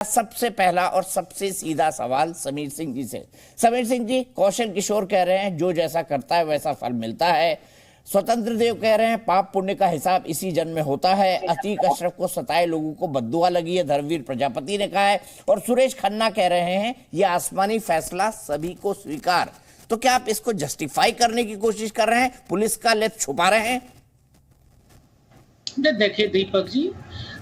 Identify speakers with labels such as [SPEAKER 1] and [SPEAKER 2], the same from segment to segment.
[SPEAKER 1] सबसे पहला और सबसे सीधा सवाल समीर सिंह जी से। समीर सिंह जी, कौशल किशोर कह रहे हैं जो जैसा करता है वैसा फल मिलता है। स्वतंत्र देव कह रहे हैं पाप पुण्य का हिसाब इसी जन्म में होता है। अतीक अशरफ को सताए लोगों को बद्दुआ लगी है, धर्मवीर प्रजापति ने कहा है। और सुरेश खन्ना कह रहे हैं ये आसमानी फैसला सभी को स्वीकार। तो क्या आप इसको जस्टिफाई करने की कोशिश कर रहे हैं, पुलिस का लेप छुपा रहे हैं?
[SPEAKER 2] देखिए दीपक जी,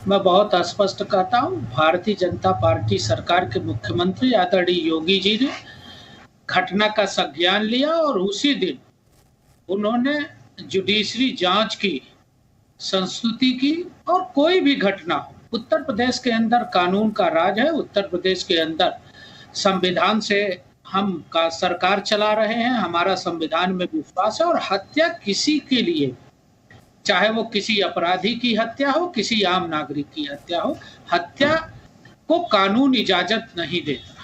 [SPEAKER 2] मैं बहुत स्पष्ट कहता हूँ, भारतीय जनता पार्टी सरकार के मुख्यमंत्री आदरणीय योगी जी ने घटना का संज्ञान लिया और उसी दिन उन्होंने जुडिशरी जांच की, संस्तुति की। और कोई भी घटना हो, उत्तर प्रदेश के अंदर कानून का राज है, उत्तर प्रदेश के अंदर संविधान से हम का सरकार चला रहे हैं, हमारा संविधान में विश्वास है। और हत्या किसी के लिए, चाहे वो किसी अपराधी की हत्या हो, किसी आम नागरिक की हत्या हो, हत्या को कानून इजाजत नहीं देता,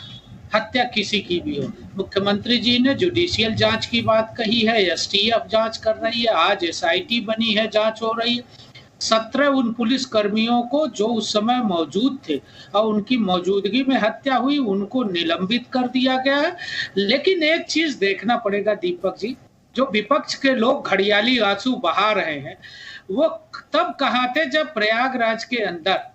[SPEAKER 2] हत्या किसी की भी हो। मुख्यमंत्री जी ने जुडिशियल जांच की बात कही है, एसटीएफ जांच कर रही है, आज एसआईटी बनी है, जांच हो रही है। 17 उन पुलिस कर्मियों को जो उस समय मौजूद थे और उनकी मौजूदगी में हत्या हुई, उनको निलंबित कर दिया गया है। लेकिन एक चीज देखना पड़ेगा दीपक जी, जो विपक्ष के लोग घड़ियाली आंसू बहा रहे हैं, वो तब कहाँ थे जब प्रयागराज के अंदर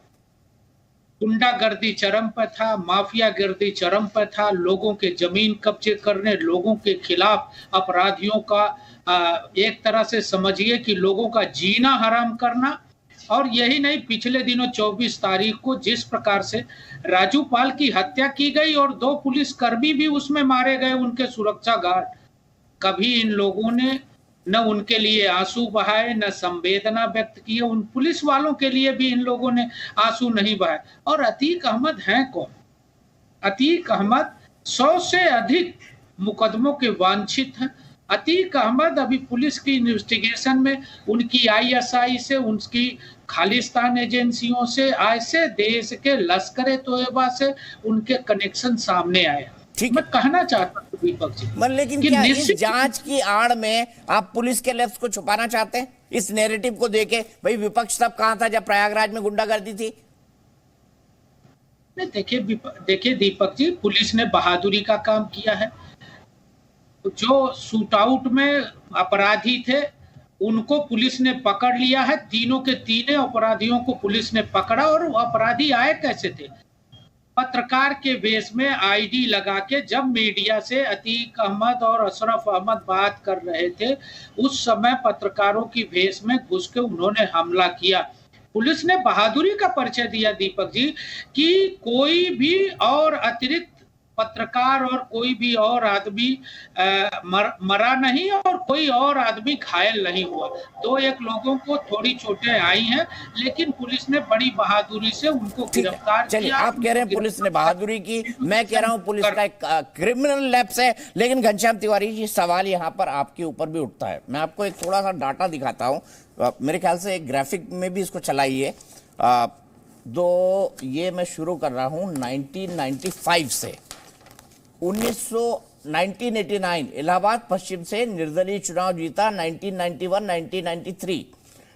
[SPEAKER 2] गुंडागर्दी चरम पर था, माफिया गर्दी चरम पर था, लोगों के जमीन कब्जे करने, लोगों के खिलाफ अपराधियों का एक तरह से समझिए कि लोगों का जीना हराम करना। और यही नहीं, पिछले दिनों 24 तारीख को जिस प्रकार से राजू पाल की हत्या की गई और 2 पुलिसकर्मी भी उसमें मारे गए, उनके सुरक्षा गार्ड, कभी इन लोगों ने न उनके लिए आंसू बहाए, न संवेदना व्यक्त किए। उन पुलिस वालों के लिए भी इन लोगों ने आंसू नहीं बहाए। और अतीक अहमद हैं कौन? अतीक अहमद 100 से अधिक मुकदमों के वांछित हैं। अतीक अहमद अभी पुलिस की इन्वेस्टिगेशन में उनकी आईएसआई से, उनकी खालिस्तान एजेंसियों से, ऐसे देश के लश्कर तोयबा से उनके कनेक्शन सामने आए। मैं कहना चाहता हूँ दीपक जी,
[SPEAKER 1] लेकिन क्या इस जांच की आड़ में आप पुलिस के लेफ्ट को छुपाना चाहते हैं? इस नैरेटिव को देके भाई विपक्ष तब कहां था जब प्रयागराज में गुंडागर्दी थी?
[SPEAKER 2] देखिए दीपक जी, पुलिस ने बहादुरी का काम किया है। जो शूट आउट में अपराधी थे उनको पुलिस ने पकड़ लिया है, तीनों के तीनों अपराधियों को पुलिस ने पकड़ा। और वो अपराधी आए कैसे थे? पत्रकार के वेश में आईडी लगा के। जब मीडिया से अतीक अहमद और अशरफ अहमद बात कर रहे थे, उस समय पत्रकारों की वेश में घुस के उन्होंने हमला किया। पुलिस ने बहादुरी का परिचय दिया दीपक जी कि कोई भी और अतिरिक्त पत्रकार और कोई भी और आदमी मरा नहीं और कोई और आदमी घायल नहीं हुआ। 2-1 लोगों को थोड़ी चोटें आई हैं, लेकिन पुलिस ने बड़ी बहादुरी से उनको गिरफ्तार किया।
[SPEAKER 1] आप कह रहे हैं पुलिस ने बहादुरी की, मैं कह रहा हूं पुलिस का एक क्रिमिनल लैप्स है। लेकिन घनश्याम तिवारी जी, सवाल यहां पर आपके ऊपर भी उठता है। मैं आपको एक थोड़ा सा डाटा दिखाता हूं, मेरे ख्याल से एक ग्राफिक में भी इसको चलाइए। ये मैं शुरू कर रहा हूं 1995 से। 1989 इलाहाबाद पश्चिम से निर्दलीय चुनाव जीता। 1991, 1993,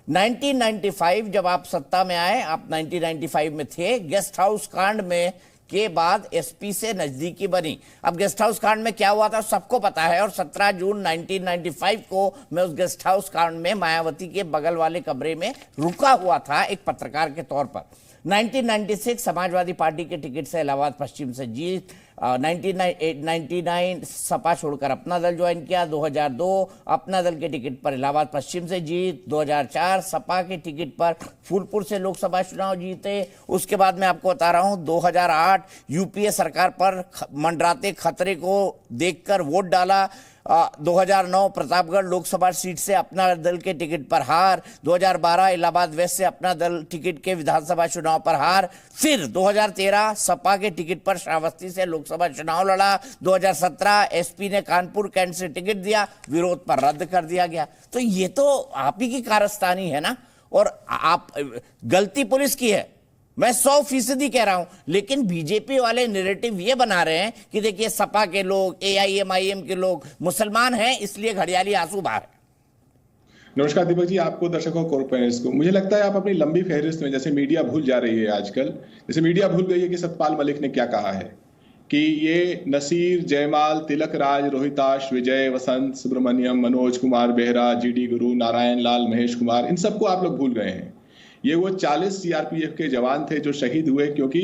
[SPEAKER 1] 1995 जब आप सत्ता में आए, आप 1995 में थे। गेस्ट हाउस कांड में के बाद एसपी से नजदीकी बनी। अब गेस्ट हाउस कांड में क्या हुआ था सबको पता है। और 17 जून 1995 को मैं उस गेस्ट हाउस कांड में मायावती के बगल वाले कमरे में रुका हुआ था एक पत्रकार के तौर पर। 1996 समाजवादी पार्टी के टिकट से इलाहाबाद पश्चिम से जीत। 1999 सपा छोड़कर अपना दल ज्वाइन किया। 2002 अपना दल के टिकट पर इलाहाबाद पश्चिम से जीत। 2004 सपा के टिकट पर फूलपुर से लोकसभा चुनाव जीते। उसके बाद मैं आपको बता रहा हूं 2008 यूपीए सरकार पर मंडराते खतरे को देखकर वोट डाला। 2009 प्रतापगढ़ लोकसभा सीट से अपना दल के टिकट पर हार। 2012 इलाहाबाद वेस्ट से अपना दल टिकट के विधानसभा चुनाव पर हार। फिर 2013 सपा के टिकट पर श्रावस्ती से लोकसभा चुनाव लड़ा। 2017 एसपी ने कानपुर कैंट से टिकट दिया, विरोध पर रद्द कर दिया गया। तो ये तो आप ही की कारस्तानी है ना। और आप, गलती पुलिस की है, मैं 100% कह रहा हूं। लेकिन बीजेपी वाले नैरेटिव ये बना रहे हैं कि देखिए सपा के लोग, एआईएमआईएम के लोग मुसलमान हैं इसलिए घड़ियाली आंसू बहा रहे हैं।
[SPEAKER 3] नमस्कार दीपक जी, आपको, दर्शकों को, पैनलिस्ट को। मुझे लगता है आप अपनी लंबी फहरिस्त में, जैसे मीडिया भूल जा रही है आजकल, जैसे मीडिया भूल गई है कि सतपाल मलिक ने क्या कहा है कि ये नसीर, जयमाल, तिलक राज, रोहिताश, विजय, वसंत, सुब्रमण्यम, मनोज कुमार बेहरा, जीडी गुरु, नारायण लाल, महेश कुमार, इन सबको आप लोग भूल गए हैं। ये वो 40 सीआरपीएफ के जवान थे जो शहीद हुए क्योंकि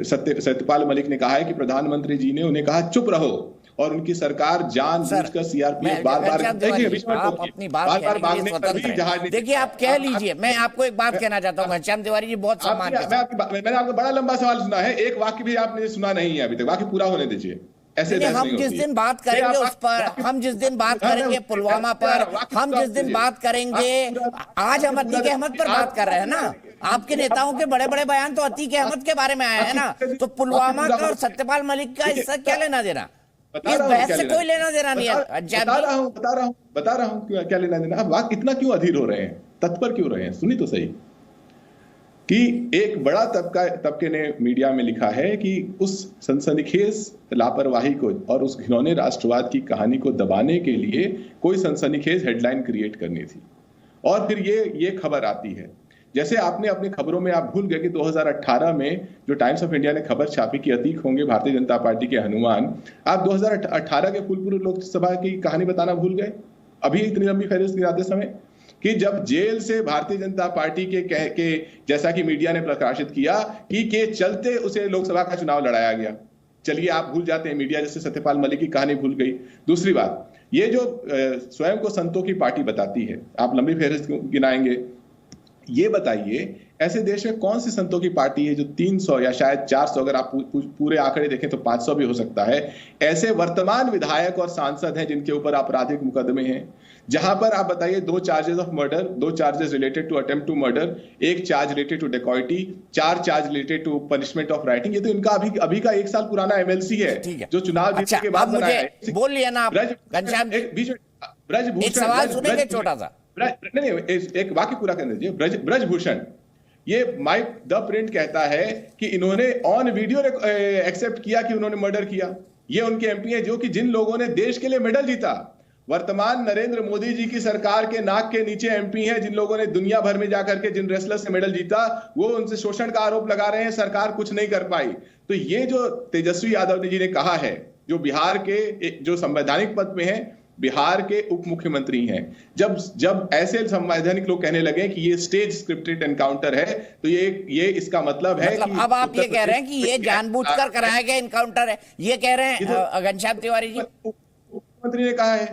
[SPEAKER 3] सत्यपाल मलिक ने कहा है कि प्रधानमंत्री जी ने उन्हें कहा चुप रहो, और उनकी सरकार जानबूझकर सीआरपीएफ बार-बार
[SPEAKER 1] आप अपनी बात कहने के लिए स्वतंत्र हैं। देखिए, आप कह लीजिए। मैं आपको एक बात कहना चाहता हूँ, घनश्याम तिवारी जी, बहुत सम्मान के साथ।
[SPEAKER 3] मैंने आपको बड़ा लंबा सवाल सुना है, एक वाक्य भी आपने सुना नहीं है अभी तक, वाक्य पूरा होने दीजिए। ऐसे
[SPEAKER 1] हम जिस दिन बात करेंगे उस पर, हम जिस दिन बात करेंगे पुलवामा पर, हम जिस दिन बात करेंगे, आज हम अतीक अहमद पर बात कर रहे हैं ना। आपके नेताओं के बड़े बड़े बयान तो अतीक अहमद के बारे में आए हैं ना, तो पुलवामा का और सत्यपाल मलिक का इससे क्या लेना देना? इस बहस से कोई लेना देना नहीं है।
[SPEAKER 3] बता रहा हूँ क्या लेना देना। अब बात इतना क्यों अधीर हो रहे हैं, तत्पर क्यों रहे हैं? सुनी तो सही कि एक बड़ा तबके ने मीडिया में लिखा है कि उस सनसनीखेज लापरवाही को और उस घिनौने राष्ट्रवाद की कहानी को दबाने के लिए कोई सनसनीखेज हेडलाइन क्रिएट करनी थी, और फिर ये खबर आती है। जैसे आपने अपनी खबरों में आप भूल गए कि 2018 में जो टाइम्स ऑफ इंडिया ने खबर छापी कि अतीक होंगे भारतीय जनता पार्टी के हनुमान, आप 2018 के फूलपुर लोकसभा की कहानी बताना भूल गए अभी इतनी लंबी फहरिस्त गिराते समय, कि जब जेल से भारतीय जनता पार्टी के जैसा कि मीडिया ने प्रकाशित किया कि के चलते उसे लोकसभा का चुनाव लड़ाया गया। चलिए, आप भूल जाते हैं, मीडिया जैसे सत्यपाल मलिक की कहानी भूल गई। दूसरी बात, ये जो स्वयं को संतों की पार्टी बताती है, आप लंबी फहरिस्त गिनाएंगे, ये बताइए ऐसे देश में कौन सी संतों की पार्टी है जो 300 या शायद 400, अगर आप पूरे आंकड़े देखें तो 500 भी हो सकता है, ऐसे वर्तमान विधायक और सांसद हैं जिनके ऊपर आपराधिक मुकदमे हैं, जहां पर आप बताइए 2 charges of murder, 2 charges related to attempt to murder, 1 charge related to dacoity, 4 charge related to punishment of rioting. ये तो इनका अभी का 1 साल पुराना एमएलसी है जो चुनाव जीतने के बाद बनाया है।
[SPEAKER 1] बोल लिया ना घनश्याम, एक सवाल सुनेंगे छोटा सा,
[SPEAKER 3] नहीं, एक वाक्य पूरा करने दीजिए। ब्रजभूषण, ये माइक द प्रिंट कहता है कि इन्होंने ऑन वीडियो एक्सेप्ट किया कि उन्होंने मर्डर किया। ये उनके एमपी हैं जो कि जिन लोगों ने देश के लिए मेडल जीता, वर्तमान नरेंद्र मोदी जी की सरकार के नाक के नीचे एमपी हैं जिन लोगों ने दुनिया भर में जाकर के जिन रेसलर से मेडल जीता, वो उनसे शोषण का आरोप लगा रहे हैं, सरकार कुछ नहीं कर पाई। तो ये जो तेजस्वी यादव जी ने कहा है, जो बिहार के जो संवैधानिक पद पे हैं, बिहार के उप मुख्यमंत्री हैं, जब ऐसे संवैधानिक लोग कहने लगे कि ये स्टेज स्क्रिप्टेड एनकाउंटर है, तो ये इसका मतलब है कि
[SPEAKER 1] अब आप ये कह रहे हैं कि ये जानबूझकर कराया गया एनकाउंटर है, ये कह रहे हैं घनश्याम तिवारी जी?
[SPEAKER 3] मुख्यमंत्री ने कहा है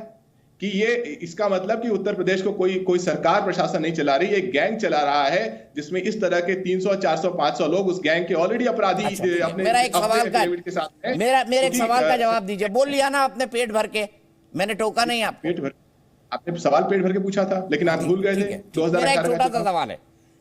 [SPEAKER 3] कि ये इसका मतलब कि उत्तर प्रदेश को कोई सरकार प्रशासन नहीं चला रही, एक गैंग चला रहा है जिसमें इस तरह के 300, 400, 500 लोग उस गैंग के ऑलरेडी अपराधी अपने
[SPEAKER 1] मेरा एक सवाल का जवाब दीजिए। बोल लिया ना आपने पेट भर के, मैंने टोका नहीं आप
[SPEAKER 3] आपने सवाल पेट भर के पूछा था, लेकिन आप भूल गए थे।
[SPEAKER 1] मेरा एक छोटा सा सवाल है,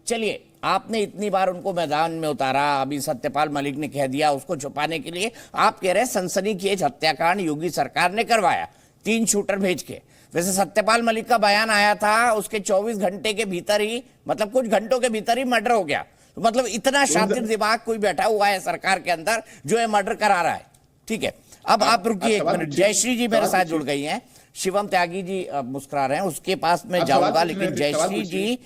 [SPEAKER 1] चलिए, आपने इतनी बार उनको मैदान में उतारा, अभी सत्यपाल मलिक ने कह दिया उसको छुपाने के लिए, आप कह रहे हैं सनसनीखेज हत्याकांड योगी सरकार ने करवाया 3 शूटर भेज के। वैसे सत्यपाल मलिक का बयान आया था, उसके 24 घंटे के भीतर ही, मतलब कुछ घंटों के भीतर ही मर्डर हो गया। तो मतलब इतना शातिर दिमाग कोई बैठा हुआ है सरकार के अंदर जो है मर्डर करा रहा है। ठीक है, अब आप रुकिए एक मिनट, जयश्री जी मेरे साथ जुड़ गई हैं, शिवम त्यागी जी मुस्कुरा रहे हैं, उसके पास मैं जाऊंगा, लेकिन जयश्री जी